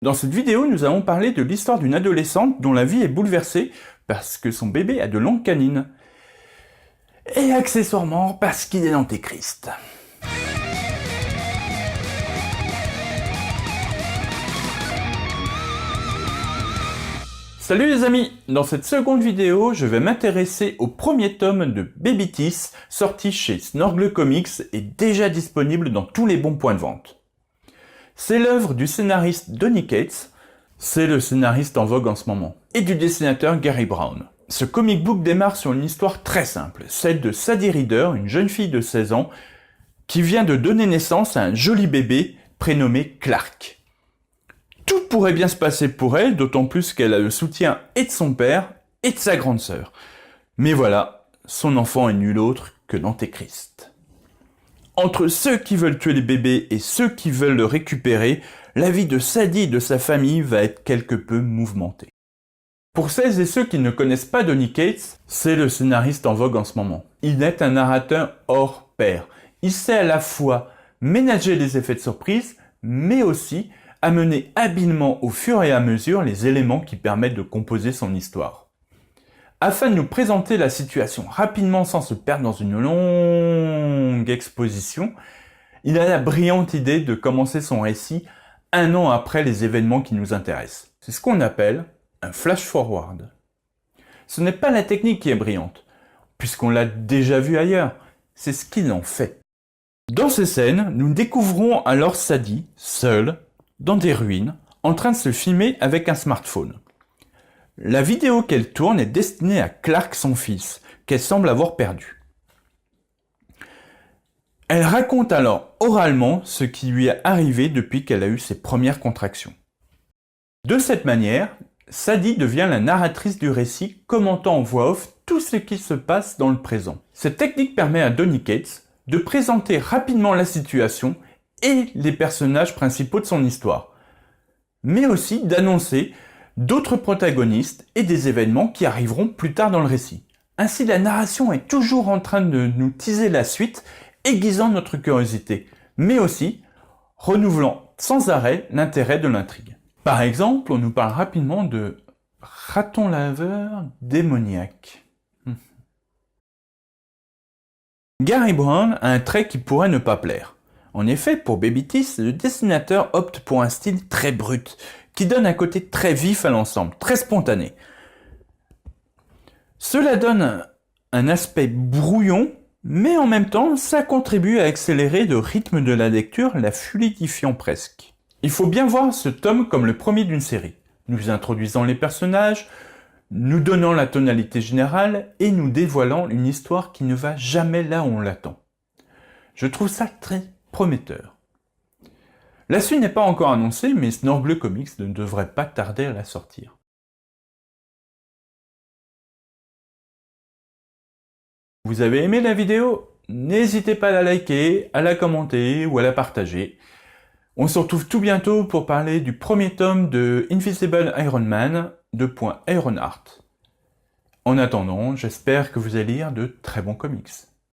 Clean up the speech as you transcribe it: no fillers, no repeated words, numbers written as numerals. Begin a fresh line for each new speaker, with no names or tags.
Dans cette vidéo, nous allons parler de l'histoire d'une adolescente dont la vie est bouleversée parce que son bébé a de longues canines. Et accessoirement parce qu'il est l'antéchrist. Salut les amis! Dans cette seconde vidéo, je vais m'intéresser au premier tome de Baby Teeth, sorti chez Snorgle Comics et déjà disponible dans tous les bons points de vente. C'est l'œuvre du scénariste Donny Cates, c'est le scénariste en vogue en ce moment, et du dessinateur Gary Brown. Ce comic book démarre sur une histoire très simple, celle de Sadie Reader, une jeune fille de 16 ans, qui vient de donner naissance à un joli bébé prénommé Clark. Tout pourrait bien se passer pour elle, d'autant plus qu'elle a le soutien et de son père et de sa grande sœur. Mais voilà, son enfant est nul autre que l'antéchrist. Entre ceux qui veulent tuer les bébés et ceux qui veulent le récupérer, la vie de Sadie et de sa famille va être quelque peu mouvementée. Pour celles et ceux qui ne connaissent pas Donny Cates, c'est le scénariste en vogue en ce moment. Il est un narrateur hors pair. Il sait à la fois ménager les effets de surprise, mais aussi amener habilement au fur et à mesure les éléments qui permettent de composer son histoire. Afin de nous présenter la situation rapidement sans se perdre dans une longue exposition, il a la brillante idée de commencer son récit un an après les événements qui nous intéressent. C'est ce qu'on appelle un flash forward. Ce n'est pas la technique qui est brillante, puisqu'on l'a déjà vu ailleurs, c'est ce qu'il en fait. Dans ces scènes, nous découvrons alors Sadie, seule, dans des ruines, en train de se filmer avec un smartphone. La vidéo qu'elle tourne est destinée à Clark, son fils, qu'elle semble avoir perdu. Elle raconte alors oralement ce qui lui est arrivé depuis qu'elle a eu ses premières contractions. De cette manière, Sadie devient la narratrice du récit, commentant en voix off tout ce qui se passe dans le présent. Cette technique permet à Donny Cates de présenter rapidement la situation et les personnages principaux de son histoire, mais aussi d'annoncer d'autres protagonistes et des événements qui arriveront plus tard dans le récit. Ainsi, la narration est toujours en train de nous teaser la suite, aiguisant notre curiosité, mais aussi renouvelant sans arrêt l'intérêt de l'intrigue. Par exemple, on nous parle rapidement de raton laveur démoniaque. Gary Brown a un trait qui pourrait ne pas plaire. En effet, pour Baby Teeth, le dessinateur opte pour un style très brut, qui donne un côté très vif à l'ensemble, très spontané. Cela donne un aspect brouillon, mais en même temps, ça contribue à accélérer le rythme de la lecture, la fluidifiant presque. Il faut bien voir ce tome comme le premier d'une série, nous introduisant les personnages, nous donnant la tonalité générale et nous dévoilant une histoire qui ne va jamais là où on l'attend. Je trouve ça très prometteur. La suite n'est pas encore annoncée, mais Snorgle Comics ne devrait pas tarder à la sortir. Vous avez aimé la vidéo? N'hésitez pas à la liker, à la commenter ou à la partager. On se retrouve tout bientôt pour parler du premier tome de Invisible Iron Man de Ironheart. En attendant, j'espère que vous allez lire de très bons comics.